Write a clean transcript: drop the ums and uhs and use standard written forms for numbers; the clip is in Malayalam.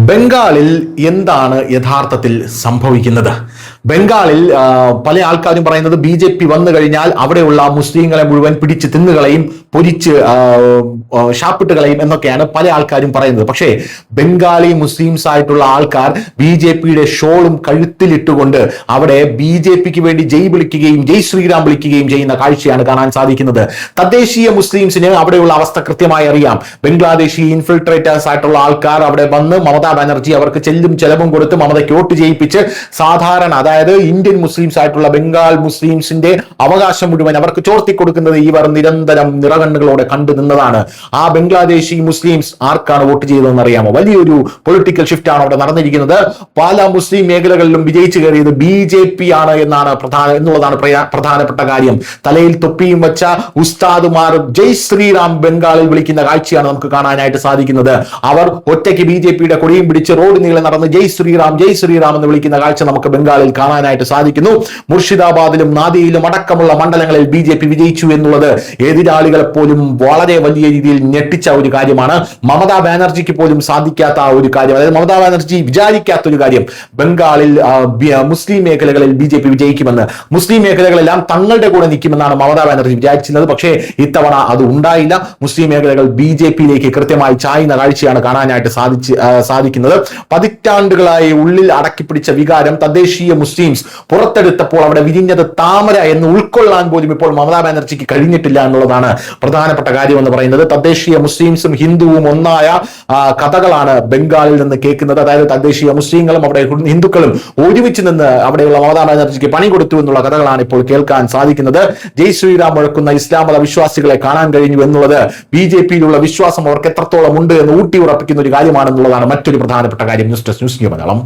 ബംഗാളിൽ എന്താണ് യഥാർത്ഥത്തിൽ സംഭവിക്കുന്നത്? ബംഗാളിൽ പല ആൾക്കാരും പറയുന്നത് ബി.ജെ.പി വന്നു കഴിഞ്ഞാൽ അവിടെയുള്ള മുസ്ലിങ്ങളെ മുഴുവൻ പിടിച്ച് തിന്നുകളയും, പൊരിച്ച് ഷാപ്പിട്ട് കളയും എന്നൊക്കെയാണ് പല ആൾക്കാരും പറയുന്നത്. പക്ഷേ ബംഗാളി മുസ്ലിംസ് ആയിട്ടുള്ള ആൾക്കാർ ബി.ജെ.പിയുടെ ഷോളും കഴുത്തിലിട്ടുകൊണ്ട് അവിടെ ബി.ജെ.പിക്ക് വേണ്ടി ജയ് വിളിക്കുകയും ജയ് ശ്രീറാം വിളിക്കുകയും ചെയ്യുന്ന കാഴ്ചയാണ് കാണാൻ സാധിക്കുന്നത്. തദ്ദേശീയ മുസ്ലിംസിന് അവിടെയുള്ള അവസ്ഥ കൃത്യമായി അറിയാം. ബംഗ്ലാദേശി ഇൻഫിൽട്രേറ്റേഴ്സ് ആയിട്ടുള്ള ആൾക്കാർ അവിടെ വന്ന് മമതാ ബാനർജി അവർക്ക് ചെല്ലും ചെലവും കൊടുത്ത് മമതയ്ക്ക് വോട്ട് ചെയ്യിപ്പിച്ച് സാധാരണ, അതായത് ഇന്ത്യൻ മുസ്ലിംസ് ആയിട്ടുള്ള ബംഗാൾ മുസ്ലിംസിന്റെ അവകാശം മുഴുവൻ അവർക്ക് ചോർത്തി കൊടുക്കുന്നത് ഇവർ നിരന്തരം നിറകണ്ണുകളോടെ കണ്ടു നിന്നതാണ്. ആ ബംഗ്ലാദേശി മുസ്ലിംസ് ആർക്കാണ് വോട്ട് ചെയ്തതെന്ന് അറിയാമോ? വലിയൊരു പൊളിറ്റിക്കൽ ഷിഫ്റ്റ് ആണ് അവിടെ നടന്നിരിക്കുന്നത്. പല മുസ്ലിം മേഖലകളിലും വിജയിച്ചു കയറിയത് ബി.ജെ.പി ആണ് എന്നുള്ളതാണ് പ്രധാനപ്പെട്ട കാര്യം. തലയിൽ തൊപ്പിയും വെച്ച ഉസ്താദുമാർ ജയ് ശ്രീറാം ബംഗാളിൽ വിളിക്കുന്ന കാഴ്ചയാണ് നമുക്ക് കാണാനായിട്ട് സാധിക്കുന്നത്. അവർ ഒറ്റയ്ക്ക് ബി.ജെ.പിയുടെ കൊടിയും പിടിച്ച് റോഡ് നീളെ നടന്ന് ജയ് ശ്രീറാം എന്ന് വിളിക്കുന്ന കാഴ്ച നമുക്ക് ബംഗാളിൽ കാണാനായിട്ട് സാധിക്കുന്നു. മുർഷിദാബാദിലും നാദിയിലും അടക്കമുള്ള മണ്ഡലങ്ങളിൽ ബി.ജെ.പി വിജയിച്ചു എന്നുള്ളത് എതിരാളികളെ പോലും വളരെ വലിയ രീതിയിൽ ഞെട്ടിച്ച ഒരു കാര്യമാണ്. മമതാ ബാനർജിക്ക് പോലും സാധിക്കാത്ത ഒരു കാര്യം, അതായത് മമതാ ബാനർജി വിചാരിക്കാത്ത ഒരു കാര്യം. ബംഗാളിൽ മുസ്ലിം മേഖലകളിൽ ബി.ജെ.പി വിജയിക്കുമെന്ന്, മുസ്ലിം മേഖലകളെല്ലാം തങ്ങളുടെ കൂടെ നിൽക്കുമെന്നാണ് മമതാ ബാനർജി വിചാരിച്ചിരുന്നത്. പക്ഷേ ഇത്തവണ അത് ഉണ്ടായില്ല. മുസ്ലിം മേഖലകൾ ബി.ജെ.പിയിലേക്ക് കൃത്യമായി ചായുന്ന കാഴ്ചയാണ് കാണാനായിട്ട് സാധിക്കുന്നത്. പതിറ്റാണ്ടുകളായി ഉള്ളിൽ അടക്കിപ്പിടിച്ച വികാരം തദ്ദേശീയ മുസ്ലിംസ് പുറത്തെടുത്തപ്പോൾ അവിടെ വിരിഞ്ഞത് താമര എന്ന് ഉൾക്കൊള്ളാൻ പോലും ഇപ്പോൾ മമതാ ബാനർജിക്ക് കഴിഞ്ഞിട്ടില്ല എന്നുള്ളതാണ് പ്രധാനപ്പെട്ട കാര്യം എന്ന് പറയുന്നത്. തദ്ദേശീയ മുസ്ലിംസും ഹിന്ദുവും ഒന്നായ കഥകളാണ് ബംഗാളിൽ നിന്ന് കേൾക്കുന്നത്. അതായത് തദ്ദേശീയ മുസ്ലിങ്ങളും അവിടെ ഹിന്ദുക്കളും ഒരുമിച്ച് നിന്ന് അവിടെയുള്ള മമതാ ബാനർജിക്ക് പണി കൊടുത്തു എന്നുള്ള കഥകളാണ് ഇപ്പോൾ കേൾക്കാൻ സാധിക്കുന്നത്. ജയ് ശ്രീറാം മുഴക്കുന്ന ഇസ്ലാം മത വിശ്വാസികളെ കാണാൻ കഴിഞ്ഞു എന്നുള്ളത് ബി.ജെ.പിയിലുള്ള വിശ്വാസം അവർക്ക് എത്രത്തോളം ഉണ്ട് എന്ന് ഊട്ടി ഉറപ്പിക്കുന്ന ഒരു കാര്യമാണെന്നുള്ളതാണ് മറ്റൊരു പ്രധാനപ്പെട്ട കാര്യം. News desk news Malayalam.